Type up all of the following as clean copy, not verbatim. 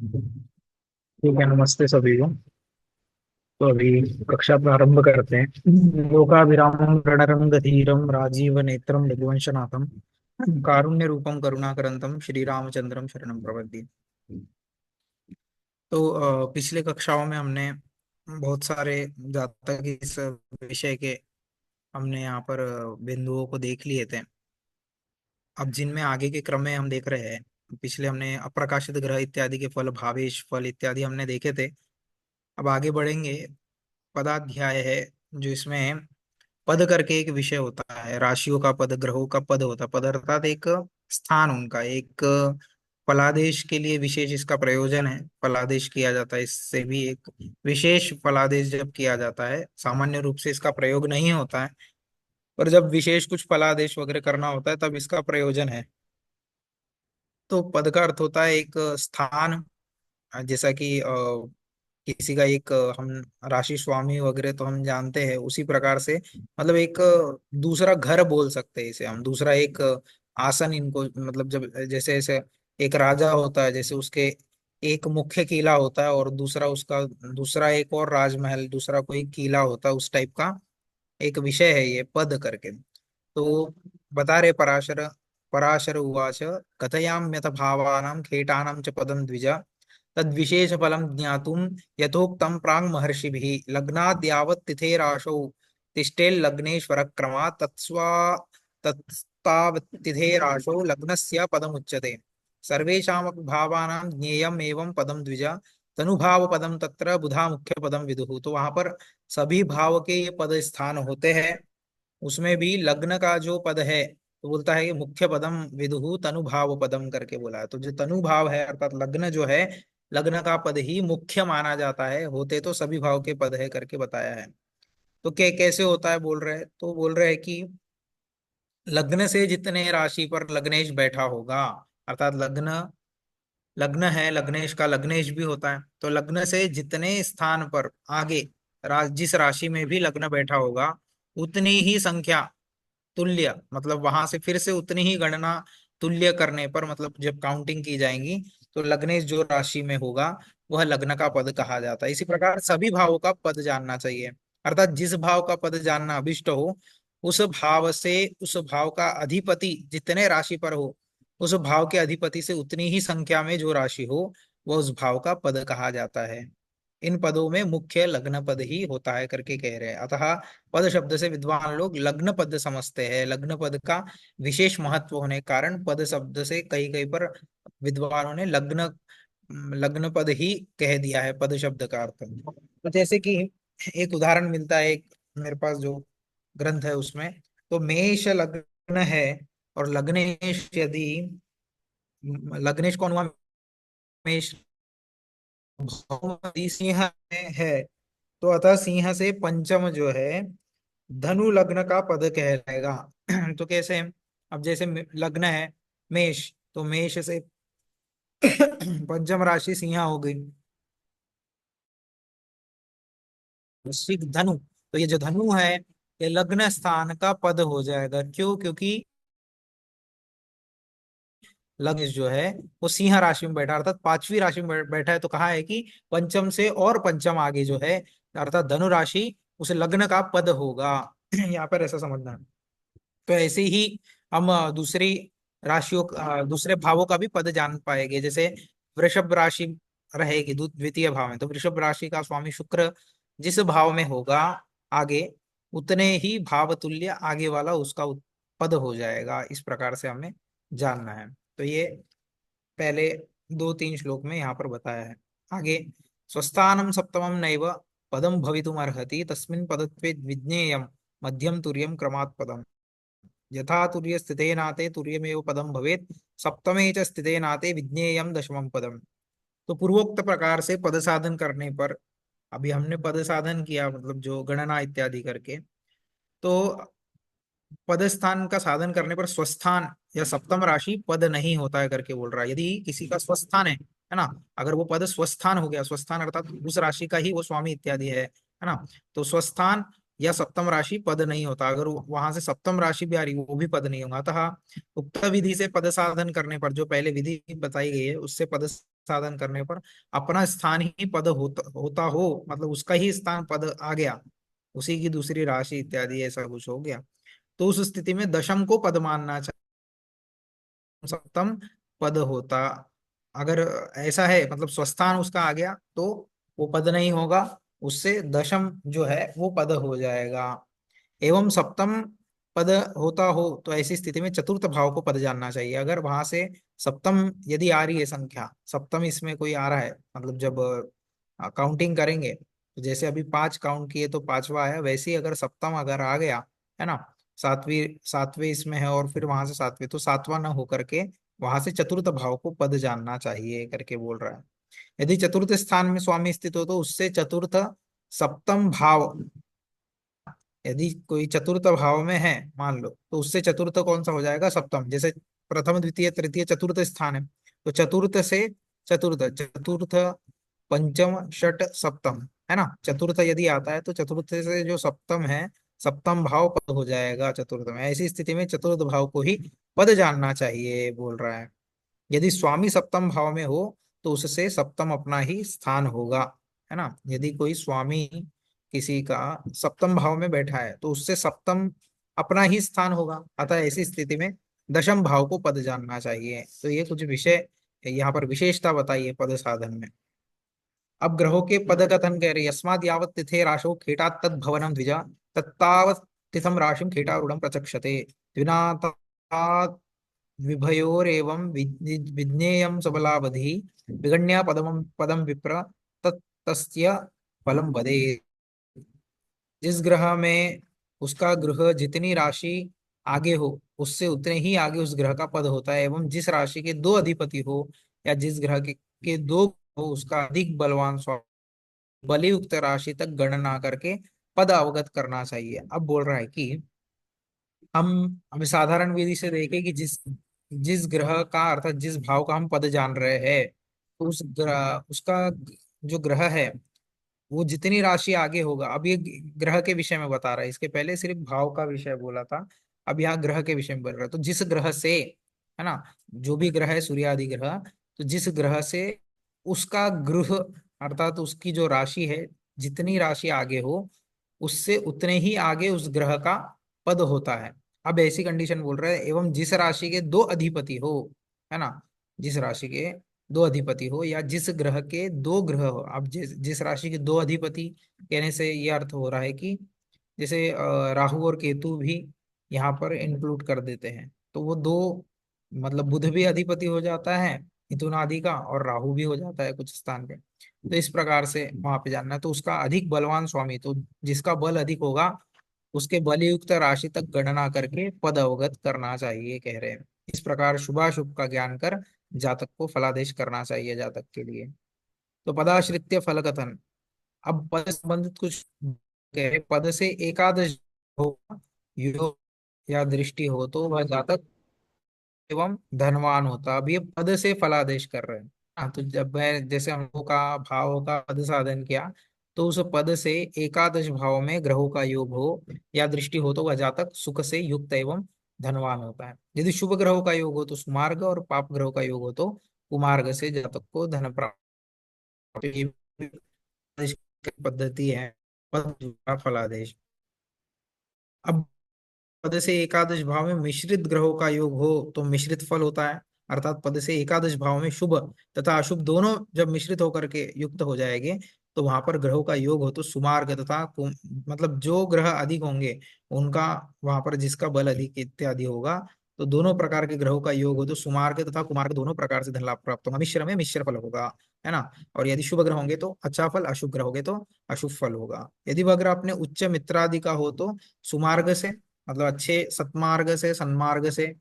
ठीक है, नमस्ते सभी को। तो अभी कक्षा प्रारंभ करते हैं। लोकाभिरामं रणरंगधीरं राजीव नेत्रं रघुवंशनाथं कारुण्य रूपम करुणाकरंतम श्री रामचंद्रम शरणं प्रपद्ये। तो पिछले कक्षाओं में हमने बहुत सारे जातक इस विषय के हमने यहाँ पर बिंदुओं को देख लिए थे। अब जिनमें आगे के क्रम में हम देख रहे हैं, पिछले हमने अप्रकाशित ग्रह इत्यादि के फल, भावेश फल इत्यादि हमने देखे थे। अब आगे बढ़ेंगे। पदाध्याय है, जो इसमें पद करके एक विषय होता है। राशियों का पद, ग्रहों का पद होता है। पद अर्थात एक स्थान, उनका एक फलादेश के लिए विशेष इसका प्रयोजन है। फलादेश किया जाता है, इससे भी एक विशेष फलादेश जब किया जाता है, सामान्य रूप से इसका प्रयोग नहीं होता है, पर जब विशेष कुछ फलादेश वगैरह करना होता है तब इसका प्रयोजन है। तो पद का अर्थ होता है एक स्थान। जैसा कि किसी का एक हम राशि स्वामी वगैरह तो हम जानते हैं, उसी प्रकार से मतलब एक दूसरा घर बोल सकते हैं इसे हम, दूसरा एक आसन इनको, मतलब जब जैसे जैसे एक राजा होता है, जैसे उसके एक मुख्य किला होता है और दूसरा उसका दूसरा एक और राजमहल, दूसरा कोई किला होता है, उस टाइप का एक विषय है ये पद करके। तो बता रहे पराशर, पराशर उवाच कथयाम्यथ भावानां खेटानां च पदं द्विज तद्विशेष फलं ज्ञातुं यथोक्तं प्राङ् महर्षिभिः लग्नाद् यावत् तिथेराशौ तिष्ठेल्लग्नेश्वर क्रमात् तत्तावत्तिथेराशौ लग्नस्य पदमुच्यते। सर्वेषामपि भावानां ज्ञेयम् एवं पदं द्विज तनुभाव पदम तत्र बुधा मुख्य पदम विदुः। तो वहां पर सभी भाव के ये पद स्थान होते हैं, उसमें भी लग्न का जो पद है तो बोलता है कि मुख्य पदम विदुहु तनुभाव पदम करके बोला है। तो जो तनुभाव है अर्थात लग्न जो है, लग्न का पद ही मुख्य माना जाता है। होते तो सभी भाव के पद है करके बताया है। तो कैसे होता है बोल रहे हैं, तो बोल रहे हैं कि लग्न से जितने राशि पर लग्नेश बैठा होगा, अर्थात लग्न, लग्न है लग्नेश का, लग्नेश भी होता है, तो लग्न से जितने स्थान पर आगे जिस राशि में भी लग्न बैठा होगा, उतनी ही संख्या तुल्य, मतलब वहां से फिर से उतनी ही गणना तुल्य करने पर, मतलब जब काउंटिंग की जाएंगी तो लग्नेश जो राशि में होगा वह लग्न का पद कहा जाता है। इसी प्रकार सभी भावों का पद जानना चाहिए, अर्थात जिस भाव का पद जानना अभिष्ट हो, उस भाव से उस भाव का अधिपति जितने राशि पर हो, उस भाव के अधिपति से उतनी ही संख्या में जो राशि हो, वह उस भाव का पद कहा जाता है। इन पदों में मुख्य लग्न पद ही होता है करके कह रहे हैं। अतः पद शब्द से विद्वान लोग लग्न पद समझते हैं। लग्न पद का विशेष महत्व होने के कारण पद शब्द से कई कई पर विद्वानों ने लग्न लग्न पद ही कह दिया है पद शब्द का अर्थ। तो जैसे कि एक उदाहरण मिलता है, एक मेरे पास जो ग्रंथ है उसमें, तो मेष लग्न है और लग्नेश यदि, लग्नेश कौन हुआ, मेष, भौम सिंह में है, तो अतः सिंह से पंचम जो है धनु लग्न का पद कहलाएगा। तो कैसे, अब जैसे लग्न है मेष, तो मेष से पंचम राशि सिंह हो गई, वृश्चिक धनु, तो ये जो धनु है ये लग्न स्थान का पद हो जाएगा। क्यों? क्योंकि लग्न जो है वो सिंह राशि में बैठा, अर्थात पांचवी राशि में बैठा है, तो कहा है कि पंचम से और पंचम आगे जो है, अर्थात धनु राशि उस लग्न का पद होगा। यहाँ पर ऐसा समझना है। तो ऐसे ही हम दूसरी राशियों दूसरे भावों का भी पद जान पाएंगे। जैसे वृषभ राशि रहेगी द्वितीय भाव में, तो वृषभ राशि का स्वामी शुक्र जिस भाव में होगा आगे, उतने ही भाव तुल्य आगे वाला उसका पद हो जाएगा। इस प्रकार से हमें जानना है। तो ये पहले दो तीन श्लोक में यहाँ पर बताया है। आगे, स्वस्थानं सप्तमं नैव पदं भवितुम् अर्हति तस्मिन् पदत्वे विज्ञेयं मध्यम तुर्यं क्रमात् पदम् यथा तुर्य स्थिते नाते तुर्यमेव पदम भवेत सप्तमे च स्थिते नाते विज्ञेयम दशमम पदम। तो पूर्वोक्त प्रकार से पद साधन करने पर, अभी हमने पद साधन किया मतलब जो गणना इत्यादि करके, तो पद स्थान का साधन करने पर स्वस्थान या सप्तम राशि पद नहीं होता है करके बोल रहा है। यदि किसी का स्वस्थान है ना, अगर वो पद स्वस्थान हो गया, स्वस्थान अर्थात उस राशि का ही वो स्वामी इत्यादि है ना, तो स्वस्थान या सप्तम राशि पद नहीं होता। अगर वहां से सप्तम राशि भी आ रही वो भी पद नहीं होगा। अतः उक्त विधि से पद साधन करने पर, जो पहले विधि बताई गई है उससे पद साधन करने पर अपना स्थान ही पद होता हो, मतलब उसका ही स्थान पद आ गया, उसी की दूसरी राशि इत्यादि ऐसा कुछ हो गया, तो उस स्थिति में दशम को पद मानना चाहिए, सप्तम पद होता। अगर ऐसा है मतलब स्वस्थान उसका आ गया तो वो पद नहीं होगा, उससे दशम जो है वो पद हो जाएगा। एवं सप्तम पद होता हो तो ऐसी स्थिति में चतुर्थ भाव को पद जानना चाहिए। अगर वहां से सप्तम यदि आ रही है संख्या, सप्तम इसमें कोई आ रहा है, मतलब जब काउंटिंग करेंगे तो जैसे अभी पांच काउंट किए तो पांचवा आया, वैसे ही अगर सप्तम अगर आ गया है ना, सातवीं सातवें इसमें है और फिर वहां से सातवें, तो सातवां न होकर के वहां से चतुर्थ भाव को पद जानना चाहिए करके बोल रहा है। यदि चतुर्थ स्थान में स्वामी स्थित हो तो उससे चतुर्थ सप्तम भाव, यदि कोई चतुर्थ भाव में है मान लो, तो उससे चतुर्थ कौन सा हो जाएगा, सप्तम। जैसे प्रथम द्वितीय तृतीय चतुर्थ स्थान है, तो चतुर्थ से चतुर्थ, चतुर्थ पंचम षट सप्तम, है ना, चतुर्थ यदि आता है तो चतुर्थ से जो सप्तम है, सप्तम भाव पद हो जाएगा चतुर्थ में। ऐसी स्थिति में चतुर्थ भाव को ही पद जानना चाहिए बोल रहा है। यदि स्वामी सप्तम भाव में हो तो उससे सप्तम अपना ही स्थान होगा, है ना। यदि कोई स्वामी किसी का सप्तम भाव में बैठा है तो उससे सप्तम अपना ही स्थान होगा, अतः ऐसी स्थिति में दशम भाव को पद जानना चाहिए। तो ये कुछ विषय यहाँ पर विशेषता बताई है पद साधन में। अब ग्रहों के पद कथन कह रही है, यस्माद् यावत् तिथे राशौ खेटात् तद् भवनं द्विजा तत्तावत् तिथं राशिं खेटारूढं प्रचक्षते द्विनाथात् विभयोरेवं विज्ञेयं सबलावधि विगण्या पदम पदम विप्र तस्य फलम वदेत्। जिस ग्रह में उसका ग्रह जितनी राशि आगे हो उससे उतने ही आगे उस ग्रह का पद होता है, एवं जिस राशि के दो अधिपति हो या जिस ग्रह के दो हो उसका अधिक बलवान बलियुक्त राशि तक गणना करके पद अवगत करना चाहिए। अब बोल रहा है कि हम साधारण विधि से देखें कि जिस जिस ग्रह का अर्थात जिस भाव का हम पद जान रहे हैं, तो उस ग्रह उसका जो ग्रह है वो जितनी राशि आगे होगा। अब ये ग्रह के विषय में बता रहा है, इसके पहले सिर्फ भाव का विषय बोला था, अब यहाँ ग्रह के विषय में बोल रहा है। तो जिस ग्रह से, है ना, जो भी ग्रह है सूर्य आदि ग्रह, तो जिस ग्रह से उसका ग्रह अर्थात उसकी जो राशि है, जितनी राशि आगे हो उससे उतने ही आगे उस ग्रह का पद होता है। अब ऐसी कंडीशन बोल रहा है, एवं जिस राशि के दो अधिपति हो, है ना, जिस राशि के दो अधिपति हो या जिस ग्रह के दो ग्रह हो। अब जिस जिस राशि के दो अधिपति कहने से ये अर्थ हो रहा है कि जैसे राहु और केतु भी यहाँ पर इंक्लूड कर देते हैं, तो वो दो, मतलब बुध भी अधिपति हो जाता है मिथुन आदि का और राहु भी हो जाता है कुछ स्थान पे। तो इस प्रकार से वहां पे जानना है, तो उसका अधिक बलवान स्वामी, तो जिसका बल अधिक होगा उसके बलयुक्त राशि तक गणना करके पद अवगत करना चाहिए कह रहे हैं। इस प्रकार शुभाशुभ का ज्ञान कर जातक को फलादेश करना चाहिए जातक के लिए। तो पदाश्रित्य फल कथन। अब पद संबंधित कुछ कह रहे, पद से एकादश हो, योग या दृष्टि हो तो वह जातक एवं धनवान होता। अब ये पद से फलादेश कर रहे हैं। हाँ, तो जब मैं जैसे हम लोगों का भाव का पद साधन किया, तो उस पद से एकादश भाव में ग्रहों का योग हो या दृष्टि हो तो वह जातक सुख से युक्त एवं धनवान होता है। यदि शुभ ग्रहों का योग हो तो सुमार्ग और पाप ग्रहों का योग हो तो कुमार्ग से जातक को धन प्राप्त। ये पद्धति है पद का फलादेश। अब पद से एकादश भाव में मिश्रित ग्रहों का योग हो तो मिश्रित फल होता है। अर्थात पद से एकादश भाव में शुभ तथा अशुभ दोनों जब मिश्रित होकर के युक्त हो जाएंगे तो वहां पर ग्रहों का योग हो तो सुमार्ग तथा मतलब जो ग्रह अधिक होंगे उनका, वहां पर जिसका बल अधिक इत्यादि होगा, तो दोनों प्रकार के ग्रहों का योग हो तो सुमार्ग तथा कुमार्ग दोनों प्रकार से धन लाभ प्राप्त होगा, मिश्र में मिश्र फल होगा, है ना। और यदि शुभ ग्रह होंगे तो अच्छा फल, अशुभ ग्रह होंगे तो अशुभ फल होगा। यदि वह ग्रह अपने उच्च मित्रादि का हो तो सुमार्ग से, मतलब अच्छे सत्मार्ग से सन्मार्ग से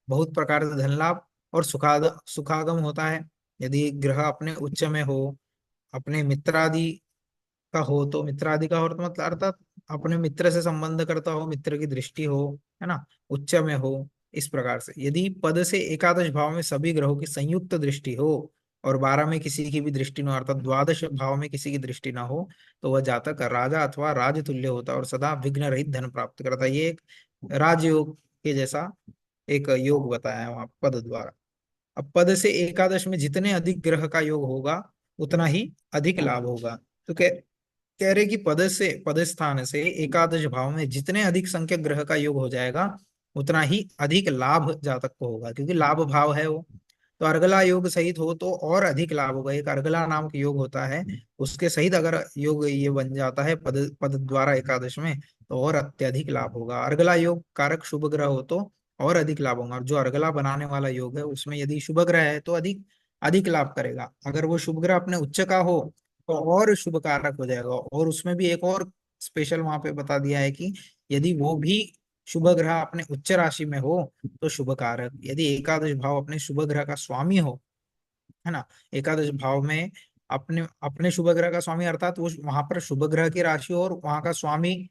बहुत प्रकार से धन लाभ और सुखागम होता है। यदि ग्रह अपने उच्च में हो, अपने मित्रादि का हो तो मित्रादि का हो तो मतलब अर्थात अपने मित्र से संबंध करता हो, मित्र की दृष्टि हो, है ना, उच्च में हो। इस प्रकार से यदि पद से एकादश भाव में सभी ग्रहों की संयुक्त दृष्टि हो और 12 में किसी की भी दृष्टि न हो, अर्थात द्वादश भाव में किसी की दृष्टि ना हो, तो वह जातक राजा अथवा राजतुल्य होता है और सदा विघ्न रहित धन प्राप्त करता है। ये एक राजयोग के जैसा एक योग बताया है वहां पद द्वारा। अब पद से एकादश में जितने अधिक ग्रह का योग होगा उतना ही अधिक लाभ होगा। तो कह रहे कि पद से, पद स्थान से एकादश भाव में जितने अधिक संख्यक ग्रह का योग हो जाएगा उतना ही अधिक लाभ जातक को होगा, क्योंकि लाभ भाव है वो। तो अर्गला योग सहित हो तो और अधिक लाभ होगा। एक अर्गला नाम का योग होता है, उसके सहित अगर योग ये बन जाता है पद पद द्वारा एकादश में, तो और अत्यधिक लाभ होगा। अर्गला योग कारक शुभ ग्रह हो तो और अधिक लाभ होगा। और जो अर्गला बनाने वाला योग है उसमें यदि शुभ ग्रह है तो अधिक अधिक लाभ करेगा। अगर वो शुभ ग्रह अपने उच्च का हो तो और शुभ कारक हो जाएगा। और उसमें भी एक और स्पेशल वहां पे बता दिया है कि यदि वो भी शुभ ग्रह अपने उच्च राशि में हो तो शुभ कारक। यदि एकादश भाव अपने शुभ ग्रह का स्वामी हो, है ना, एकादश भाव में अपने अपने शुभ ग्रह का स्वामी, अर्थात वो वहां पर शुभ ग्रह की राशि हो और वहां का स्वामी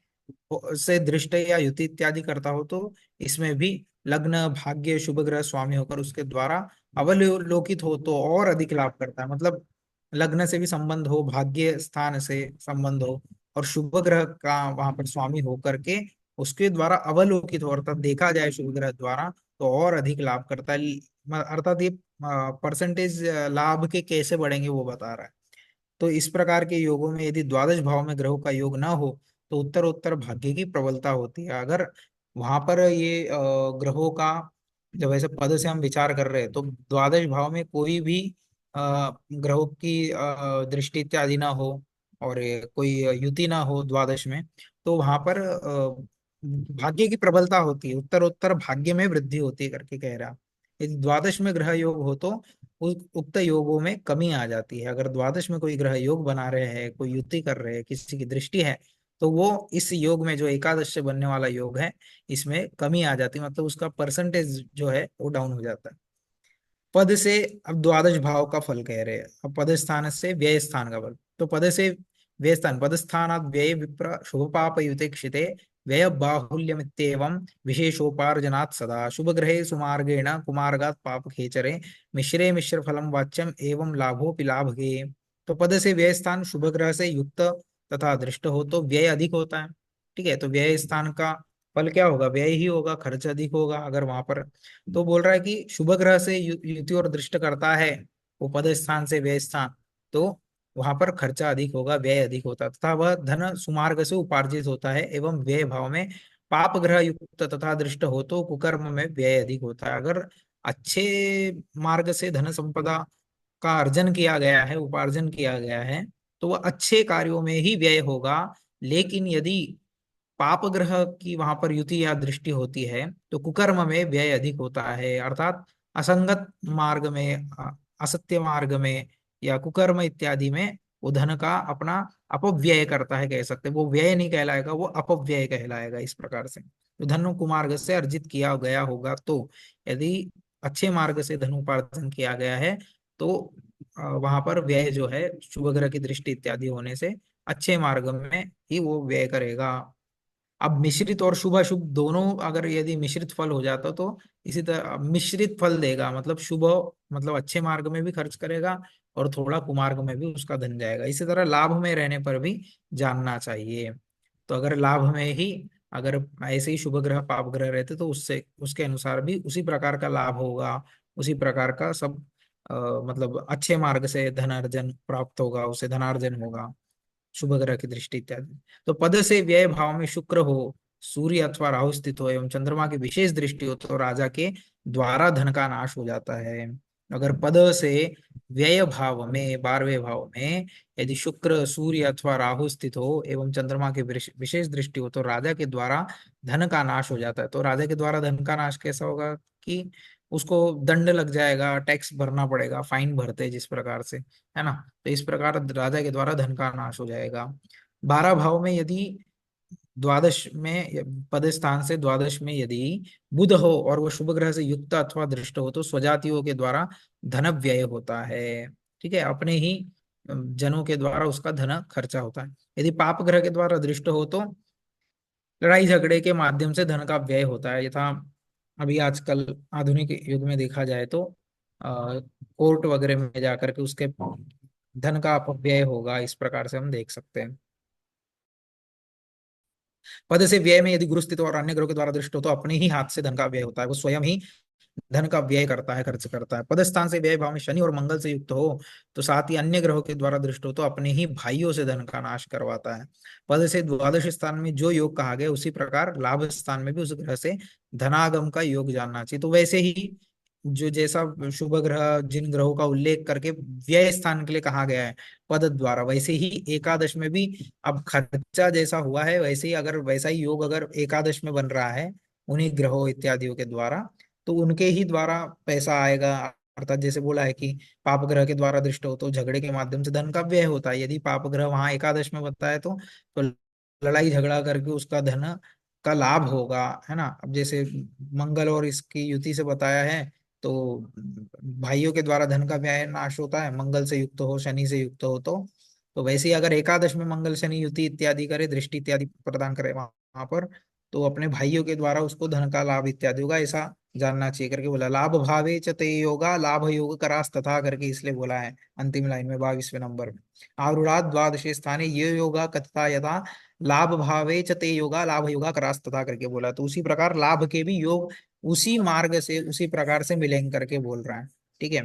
से दृष्ट या युति इत्यादि करता हो, तो इसमें भी लग्न भाग्य शुभ ग्रह स्वामी होकर उसके द्वारा अवलोकित हो तो और अधिक लाभ करता है। मतलब लग्न से भी संबंध हो, भाग्य स्थान से संबंध हो, और शुभ ग्रह का वहां पर स्वामी हो करके उसके द्वारा अवलोकित हो, अर्थात देखा जाए शुभ ग्रह द्वारा, तो और अधिक लाभ करता है। अर्थात ये परसेंटेज लाभ के कैसे बढ़ेंगे वो बता रहा है। तो इस प्रकार के योगों में यदि द्वादश भाव में ग्रहों का योग ना हो तो उत्तर उत्तर भाग्य की प्रबलता होती है। अगर वहां पर ये ग्रहों का, जब ऐसे पद से हम विचार कर रहे हैं, तो द्वादश भाव में कोई भी ग्रहों की दृष्टि इत्यादि ना हो और कोई युति ना हो द्वादश में, तो वहां पर भाग्य की प्रबलता होती है, उत्तर उत्तर भाग्य में वृद्धि होती है करके कह रहा। यदि द्वादश में ग्रह योग हो तो उक्त योगों में कमी आ जाती है। अगर द्वादश में कोई ग्रह योग बना रहे हैं, कोई युति कर रहे हैं, किसी की दृष्टि है, तो वो इस योग में जो एकादश से बनने वाला योग है इसमें कमी आ जाती है, मतलब उसका परसेंटेज जो है वो डाउन हो जाता है। पद से, अब द्वादश भाव का फल कह रहे हैं, अब पद स्थान से व्यय स्थान का फल। तो पद से व्यय स्थान, पद स्थानात् व्यय विप्र शुभ पाप युतेक्षिते व्यय बाहुल्यमित्येवं विशेषोपार्जनात् सदा शुभ ग्रहे सुमार्गेण कुमार्गात् पाप खेचरे मिश्रे मिश्र फलम वाच्यम एवं लाभोपि लाभगे। तो पद से व्यय स्थान शुभ ग्रह से युक्त तथा दृष्ट हो तो व्यय अधिक होता है। ठीक है, तो व्यय स्थान का फल क्या होगा, व्यय ही होगा, खर्च अधिक होगा अगर वहां पर। तो बोल रहा है कि शुभ ग्रह से युति और दृष्ट करता है वो पद स्थान से व्यय स्थान, तो वहां पर खर्चा अधिक होगा, व्यय अधिक होता है, तथा वह धन सुमार्ग से उपार्जित होता है। एवं व्यय भाव में पाप ग्रह युक्त तथा दृष्ट हो तो कुकर्म में व्यय अधिक होता है। अगर अच्छे मार्ग से धन संपदा का अर्जन किया गया है, उपार्जन किया गया है, तो वह अच्छे कार्यों में ही व्यय होगा। लेकिन यदि पाप ग्रह की वहां पर युति या दृष्टि होती है तो कुकर्म में व्यय अधिक होता है, अर्थात असंगत मार्ग में, असत्य मार्ग में या कुकर्म इत्यादि में वो धन का अपना अपव्यय करता है, कह सकते हैं। वो व्यय नहीं कहलाएगा, वो अपव्यय कहलाएगा इस प्रकार से। तो धन कुमार्ग से अर्जित किया गया होगा, तो यदि अच्छे मार्ग से धन उपार्जन किया गया है तो वहां पर व्यय जो है शुभ ग्रह की दृष्टि इत्यादि होने से अच्छे मार्ग में ही वो व्यय करेगा। अब मिश्रित और शुभ अशुभ दोनों अगर यदि मिश्रित फल हो जाता तो इसी तरह मिश्रित फल देगा, मतलब शुभ, मतलब अच्छे मार्ग में भी खर्च करेगा और थोड़ा कुमार्ग में भी उसका धन जाएगा। इसी तरह लाभ में रहने पर भी जानना चाहिए। तो अगर लाभ में ही, अगर ऐसे ही शुभ ग्रह पाप ग्रह रहते तो उससे उसके अनुसार भी उसी प्रकार का लाभ होगा, उसी प्रकार का सब मतलब अच्छे मार्ग से धनार्जन प्राप्त होगा, उसे धनार्जन होगा, शुभ ग्रह की दृष्टि इत्यादि। तो पद से व्यय भाव में शुक्र हो, सूर्य अथवा राहु स्थित हो एवं चंद्रमा की विशेष दृष्टि हो तो राजा के द्वारा धन का नाश हो जाता है। अगर पद से व्यय भाव में, 12वें भाव में यदि शुक्र सूर्य अथवा राहु स्थित हो एवं चंद्रमा की विशेष दृष्टि हो तो राजा के द्वारा धन का नाश हो जाता है। तो राजा के द्वारा धन का नाश कैसा होगा कि उसको दंड लग जाएगा, टैक्स भरना पड़ेगा, फाइन भरते हैं जिस प्रकार से, है ना। तो इस प्रकार राजा के द्वारा धन का नाश हो जाएगा। 12 भाव में यदि द्वादश में, पद स्थान से द्वादश में यदि बुध हो और वो शुभ ग्रह से युक्त अथवा दृष्ट हो तो स्वजातियों के द्वारा धन व्यय होता है। ठीक है, अपने ही जनों के द्वारा उसका धन खर्चा होता है। यदि पाप ग्रह के द्वारा दृष्ट हो तो लड़ाई झगड़े के माध्यम से धन का व्यय होता है, यथा अभी आजकल आधुनिक युग में देखा जाए तो कोर्ट वगैरह में जाकर के उसके धन का अपव्यय होगा, इस प्रकार से हम देख सकते हैं। पद से व्यय में यदि गुरु स्थित हो और अन्य ग्रहों के द्वारा दृष्ट हो तो अपने ही हाथ से धन का व्यय होता है, वो स्वयं ही धन का व्यय करता है, खर्च करता है। पद स्थान से व्यय भाव में शनि और मंगल से युक्त हो तो साथ ही अन्य ग्रहों के द्वारा दृष्ट हो तो अपने ही भाइयों से धन का नाश करवाता है। पद से द्वादश स्थान में जो योग कहा गया उसी प्रकार लाभ स्थान में भी उस ग्रह से धनागम का योग जानना चाहिए। तो वैसे ही जो जैसा शुभ ग्रह जिन ग्रहों का उल्लेख करके व्यय स्थान के लिए कहा गया है पद द्वारा, वैसे ही एकादश में भी अब खर्चा जैसा हुआ है वैसे ही अगर वैसा ही योग अगर एकादश में बन रहा है उन्हीं ग्रहों इत्यादियों के द्वारा, तो उनके ही द्वारा पैसा आएगा। अर्थात जैसे बोला है कि पाप ग्रह के द्वारा दृष्ट हो तो झगड़े के माध्यम से धन का व्यय होता है। यदि पाप ग्रह वहां एकादश में बनता है तो लड़ाई झगड़ा करके उसका धन का लाभ होगा, है ना। अब जैसे मंगल और इसकी युति से बताया है तो भाइयों के द्वारा धन का व्यय नाश होता है, मंगल से युक्त हो शनि से युक्त हो तो वैसे ही अगर एकादश में मंगल शनि युति इत्यादि करे, दृष्टि इत्यादि प्रदान करे वहां पर, तो अपने भाइयों के द्वारा उसको धन का लाभ इत्यादि होगा, ऐसा जानना चाहिए करके बोला। लाभ भावे च ते योगा लाभ योग करास तथा करके इसलिए बोला है अंतिम लाइन में 22वें नंबर में। आरूढ़ात द्वादशे स्थाने ये योगा कथता यथा लाभ भावे च ते योगा लाभ योगा करास तथा करके बोला। तो उसी प्रकार लाभ के भी योग उसी मार्ग से उसी प्रकार से मिलेंगे करके बोल रहा है। ठीक है।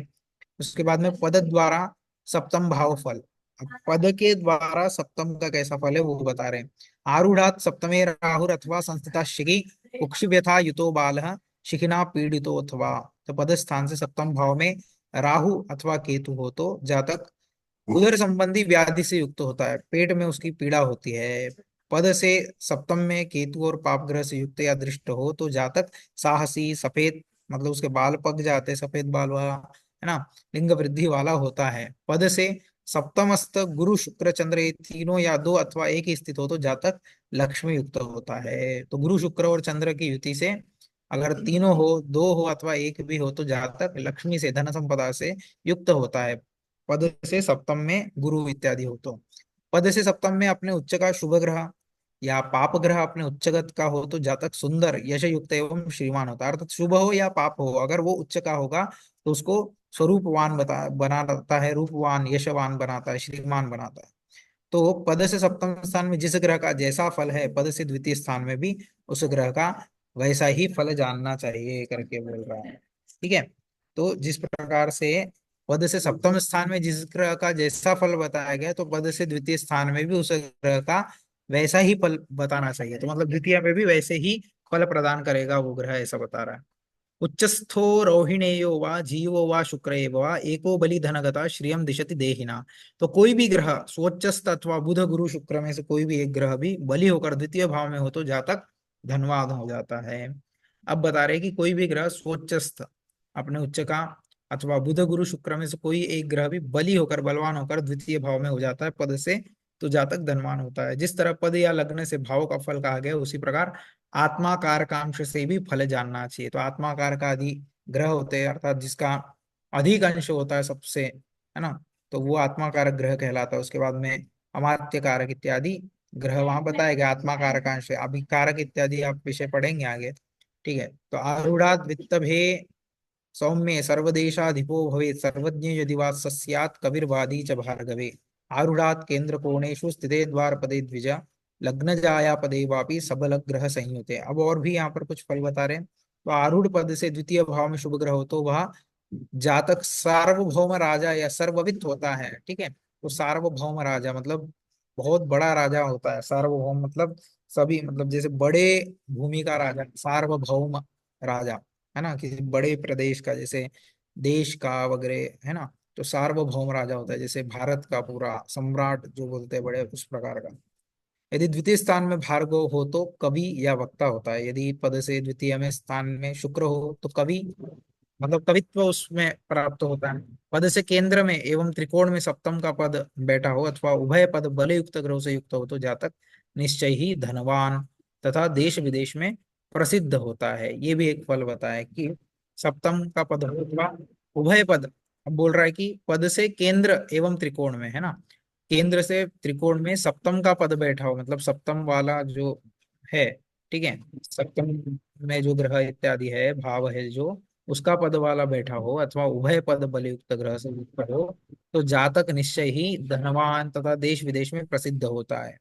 उसके बाद में पद द्वारा सप्तम भाव फल। अब पद के द्वारा सप्तम का कैसा फल है वो बता रहे हैं। आरूढ़ात सप्तमे राहुर अथवा संस्थिता शिखी उक्षुव्यथा युतो बालः शिखिना पीड़ितो अथवा। तो पद स्थान से सप्तम भाव में राहु अथवा केतु हो तो जातक उदर संबंधी व्याधि से युक्त होता है, पेट में उसकी पीड़ा होती है। पद से सप्तम में केतु और पाप ग्रह से युक्त या दृष्ट हो तो जातक साहसी सफेद, मतलब उसके बाल पक जाते सफेद बाल वाला, है ना, लिंग वृद्धि वाला होता है। पद से सप्तमस्त गुरु शुक्र चंद्र ये तीनों या दो अथवा एक ही स्थित हो तो जातक लक्ष्मी युक्त होता है। तो गुरु शुक्र और चंद्र की युति से अगर तीनों हो, दो हो अथवा एक भी हो तो जातक लक्ष्मी से धन संपदा से युक्त होता है। पद से सप्तम में गुरु इत्यादि हो तो। पद से सप्तम में अपने उच्च का शुभ ग्रह या पाप ग्रह अपने उच्चगत का हो तो जातक सुंदर यश युक्त एवं श्रीमान होता है। अर्थात शुभ हो या पाप हो अगर वो उच्च का होगा तो उसको स्वरूपवान बनाता है, रूपवान यशवान बनाता है, श्रीमान बनाता है। तो पद से सप्तम स्थान में जिस ग्रह का जैसा फल है पद से द्वितीय स्थान में भी उस ग्रह का वैसा ही फल जानना चाहिए करके बोल रहा है। ठीक है। तो जिस प्रकार से पद से सप्तम स्थान में जिस ग्रह का जैसा फल बताया गया तो पद से द्वितीय स्थान में भी उस ग्रह का वैसा ही फल बताना चाहिए। तो मतलब द्वितीय में भी वैसे ही फल प्रदान करेगा वो ग्रह, ऐसा बता रहा है। उच्चस्थो रोहिणेयो वा जीवो वा शुक्र एव वा एको बलि धनगता श्रियम दिशति देहिना। तो कोई भी ग्रह स्वोच्चस्थ अथवा बुध गुरु शुक्र में से कोई भी एक ग्रह भी बलि होकर द्वितीय भाव में हो तो जातक धनवान हो जाता है। अब बता रहे कि कोई भी ग्रह स्वोच्चस्थ अपने उच्च का अथवा बुध गुरु शुक्र में से कोई एक ग्रह भी बलि होकर बलवान होकर द्वितीय भाव में हो जाता है पद से तो जातक धनवान होता है। जिस तरह पद या लग्न से भाव का फल कहा गया उसी प्रकार आत्माकार का अंश से भी फल जानना चाहिए। तो आत्माकार का अधि ग्रह होते हैं अर्थात जिसका अधिक अंश होता है सबसे, है ना, तो वो आत्माकारक ग्रह कहलाता है। उसके बाद में अमात्य कारक इत्यादि ग्रह वहां बताया गया आत्माकारक का अंश है। अभी कारक इत्यादि आप विषय पढ़ेंगे आगे। ठीक है। तो आरूढ़ात वित्तभे सौम्ये सर्वदेशाधिपो भवेत् सर्वज्ञ यदि वा सस्यात् कविर्वादी च भार्गवे। आरूढ़ात् केंद्र कोणेषु स्थिते द्वारपदे द्विज लग्न जाया पदे वापि सबल ग्रह संयुते। अब और भी यहाँ पर कुछ फल बता रहे हैं। तो आरूढ़ पद से द्वितीय भाव में शुभ ग्रह हो तो वह जातक सार्वभौम राजा या सर्ववित्त होता है। ठीक है। तो सार्वभौम राजा मतलब बहुत बड़ा राजा होता है। सार्वभौम मतलब सभी, मतलब जैसे बड़े भूमि का राजा सार्वभौम राजा, है ना, किसी बड़े प्रदेश का जैसे देश का वगैरह, है ना। तो सार्वभौम राजा होता है जैसे भारत का पूरा सम्राट जो बोलते हैं बड़े उस प्रकार का। यदि द्वितीय स्थान में भार्गव हो तो कवि या वक्ता होता है। यदि पद से द्वितीय में स्थान में शुक्र हो तो कवि, मतलब कवित्व उसमें प्राप्त होता है। पद से केंद्र में एवं त्रिकोण में सप्तम का पद बैठा हो अथवा उभय पद बलयुक्त ग्रह से युक्त हो तो जातक निश्चय ही धनवान तथा देश विदेश में प्रसिद्ध होता है। ये भी एक फल बताया कि सप्तम का पद हो अथवा उभय पद। अब बोल रहा है कि पद से केंद्र एवं त्रिकोण में, है ना, केंद्र से त्रिकोण में सप्तम का पद बैठा हो मतलब सप्तम वाला जो है, ठीक है, सप्तम में जो ग्रह इत्यादि है भाव है जो उसका पद वाला बैठा हो अथवा उभय पद बलयुक्त ग्रह से युक्त हो तो जातक निश्चय ही धनवान तथा देश विदेश में प्रसिद्ध होता है।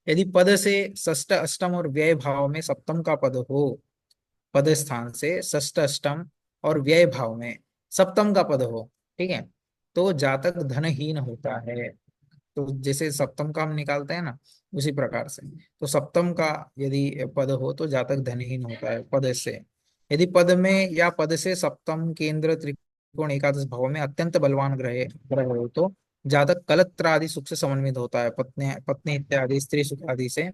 यदि पद से षष्ठ अष्टम और व्यय भाव में सप्तम का पद हो, पद स्थान से षष्ठ अष्टम और व्यय भाव में सप्तम का पद हो, ठीक है, तो जातक धनहीन होता है। तो जैसे सप्तम का हम निकालते हैं ना, उसी प्रकार से तो सप्तम का यदि पद हो तो जातक धनहीन होता है पद से। यदि पद में या पद से सप्तम केंद्र त्रिकोण एकादश भाव में अत्यंत बलवान ग्रह ग्रह हो तो जातक कलत्र आदि सुख से समन्वित होता है, पत्नी पत्नी इत्यादि स्त्री सुख आदि से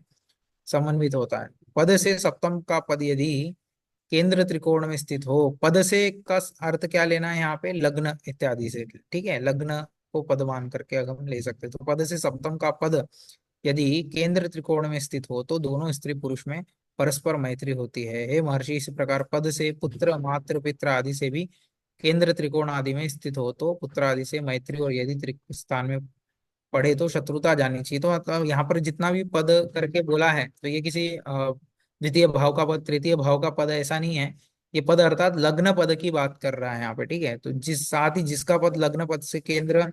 समन्वित होता है। पद से सप्तम का पद यदि केंद्र त्रिकोण में स्थित हो, पद से का अर्थ क्या लेना है यहाँ पे, लग्न इत्यादि से, ठीक है, लग्न को पद मान करके अगर हम ले सकते हैं तो पद से सप्तम का पद यदि केंद्र त्रिकोण में स्थित हो तो दोनों स्त्री पुरुष में परस्पर मैत्री होती है। हे महर्षि, इस प्रकार पद से पुत्र मातृ पित्र आदि से भी केंद्र त्रिकोण आदि में स्थित हो तो पुत्र आदि से मैत्री, और यदि स्थान में पढ़े तो शत्रुता जानी चाहिए। तो मतलब यहाँ पर जितना भी पद करके बोला है तो ये किसी द्वितीय भाव का पद तृतीय भाव का पद ऐसा नहीं है। ये पद अर्थात लग्न पद की बात कर रहा है यहाँ पे, ठीक है। तो जिस साथ ही जिसका पद लग्न पद से केंद्र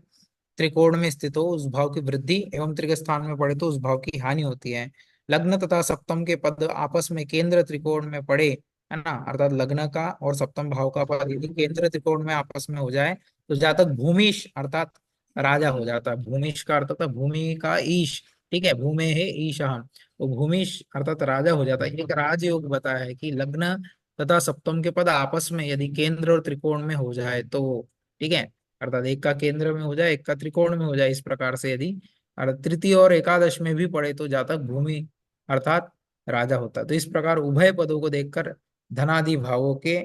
त्रिकोण में स्थित हो उस भाव की वृद्धि एवं त्रिक स्थान में पड़े तो उस भाव की हानि होती है। लग्न तथा सप्तम के पद आपस में केंद्र त्रिकोण में पड़े, है ना, अर्थात लग्न का और सप्तम भाव का पद यदि केंद्र त्रिकोण में आपस में हो जाए तो जातक भूमिश अर्थात राजा हो जाता है। भूमिश का अर्थ होता है भूमि का ईश, ठीक है, भूमे है ईशः, तो भूमिश अर्थात राजा हो जाता है। एक राजयोग बताया है कि लग्न तथा सप्तम के पद आपस में यदि केंद्र और त्रिकोण में हो जाए तो, ठीक है, अर्थात एक का केंद्र में हो जाए एक का त्रिकोण में हो जाए, इस प्रकार से यदि तृतीय और एकादश में भी पड़े तो जातक भूमि अर्थात राजा होता है। तो इस प्रकार उभय पदों को देखकर धनादि भावों के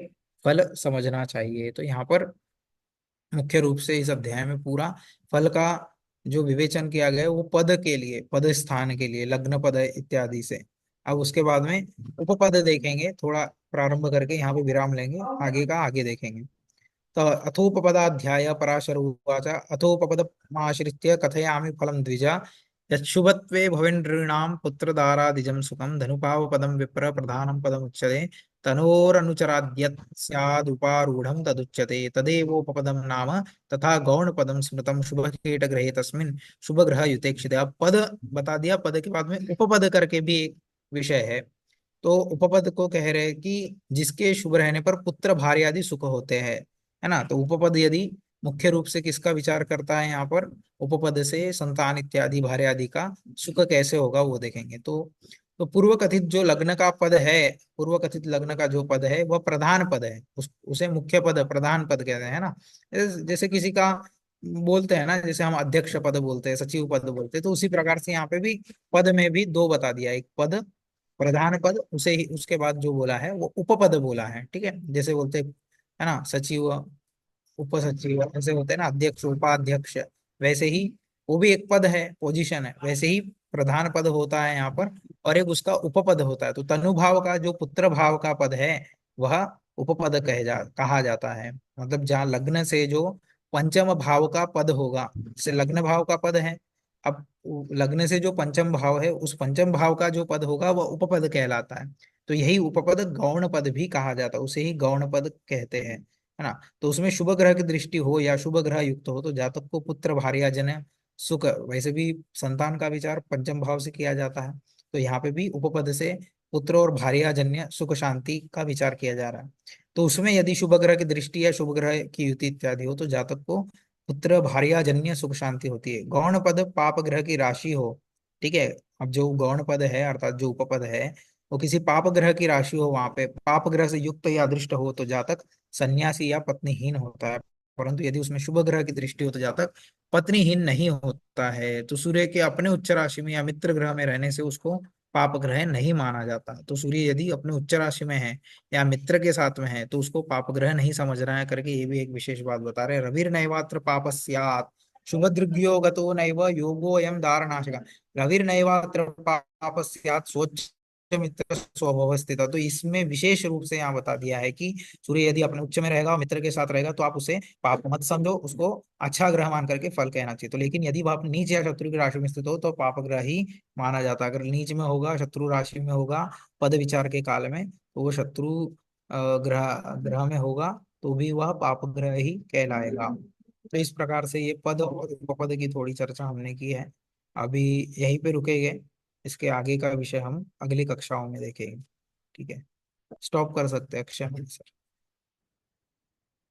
फल समझना चाहिए। तो यहाँ पर मुख्य रूप से इस अध्याय में पूरा फल का जो विवेचन किया गया है वो पद के लिए, पद स्थान के लिए, लग्न पद इत्यादि से। अब उसके बाद में उपपद देखेंगे, थोड़ा प्रारंभ करके यहाँ पे विराम लेंगे, आगे का आगे देखेंगे। तो अथोपपदाध्याय पराशर उवाच अथोपपदमाश्रित्य कथयामि फलं द्विज यच्छुभत्वे भवेन्द्रीणां पुत्रदारादिजं सुखं धनुपावपदं विप्र प्रधानं पदमुच्यते तनोरनुचराद्यत् स्यादुपारूढं तदुच्यते तदेवोपपदं नाम तथा गौणपदं स्मृतं शुभकीटग्रहे तस्मिन् शुभग्रह युतेक्षिते। अब पद बता दिया, पद के बाद में उपपद करके भी एक विषय है। तो उपपद को कह रहे हैं कि जिसके शुभ रहने पर पुत्र भार्य आदि सुख होते हैं, है ना। तो उपपद यदि मुख्य रूप से किसका विचार करता है यहाँ पर, उपपद से संतान इत्यादि भार्य आदि का सुख कैसे होगा वो देखेंगे। तो पूर्व कथित जो लग्न का पद है, पूर्व कथित लग्न का जो पद है वह प्रधान पद है, उसे मुख्य पद प्रधान पद कहते हैं ना। जैसे किसी का बोलते हैं ना, जैसे हम अध्यक्ष पद बोलते हैं, सचिव पद बोलते हैं, तो उसी प्रकार से यहाँ पे भी पद में भी दो बता दिया, एक पद प्रधान पद, उसे ही उसके बाद जो बोला है वो उपपद बोला है, ठीक है। जैसे बोलते हैं, है ना, सचिव उप सचिव ऐसे होते हैं ना, अध्यक्ष उपाध्यक्ष, वैसे ही वो भी एक पद है, पोजीशन है, वैसे ही प्रधान पद होता है यहाँ पर, और एक उसका उपपद होता है। तो तनुभाव का जो पुत्र भाव का पद है वह उपपद कहा जाता है। मतलब जहाँ लग्न से जो पंचम भाव का पद होगा, जैसे लग्न भाव का पद है, अब लग्न से जो पंचम भाव है उस पंचम भाव का जो पद होगा वह उपपद कहलाता है। तो यही उपपद गौण पद भी कहा जाता है, उसे ही गौण पद कहते हैं, है ना। तो उसमें शुभ ग्रह की दृष्टि हो या शुभ ग्रह युक्त हो तो जातक को पुत्र भार्याजन्य सुख, वैसे भी संतान का विचार पंचम भाव से किया जाता है, तो यहाँ पे भी उपपद से पुत्र और भार्याजन्य सुख शांति का विचार किया जा रहा है। तो उसमें यदि शुभ ग्रह की दृष्टि या शुभ ग्रह की युति इत्यादि हो तो जातक को पुत्र भार्याजन्य सुख शांति होती है। गौण पद पाप ग्रह की राशि हो, ठीक है। अब जो गौण पद है अर्थात जो उपपद है वो किसी पाप ग्रह की राशि हो, वहां पे पाप ग्रह से युक्त या अदृष्ट हो तो जातक सन्यासी या पत्नीहीन होता है। परंतु यदि उसमें शुभ ग्रह की दृष्टि हो तो जातक पत्नीहीन नहीं होता है। तो सूर्य के अपने उच्च राशि में या मित्र ग्रह में रहने से उसको पाप ग्रह नहीं माना जाता। तो सूर्य यदि अपने उच्च राशि में है या मित्र के साथ में है तो उसको पाप ग्रह नहीं समझना है करके ये भी एक विशेष बात बता रहे हैं। रविर्नैवात्र पापस्यात् शुभदृग्यो गतो नैव योगो अयम दारनाशक। रविर्नैवात्र पापस्यात् स्वच्छ मित्र स्वभाव स्थित। तो इसमें विशेष रूप से यहाँ बता दिया है कि सूर्य यदि अपने उच्च में रहेगा और मित्र के साथ रहेगा तो आप उसे पाप मत समझो, उसको अच्छा ग्रह मान करके फल कहना चाहिए। तो लेकिन यदि वह अपने नीच या शत्रु की राशि में स्थित हो तो पाप ग्रह ही माना जाता है। अगर नीच में होगा, शत्रु राशि में होगा पद विचार के काल में, तो वो शत्रु ग्रह ग्रह में होगा तो भी वह पाप ग्रह ही कहलाएगा। तो इस प्रकार से ये पद और उपपद की थोड़ी चर्चा हमने की है। अभी यहीं पे रुकेंगे, इसके आगे का विषय हम अगली कक्षाओं में देखेंगे, ठीक है। स्टॉप कर सकते हैं, क्षमा सर।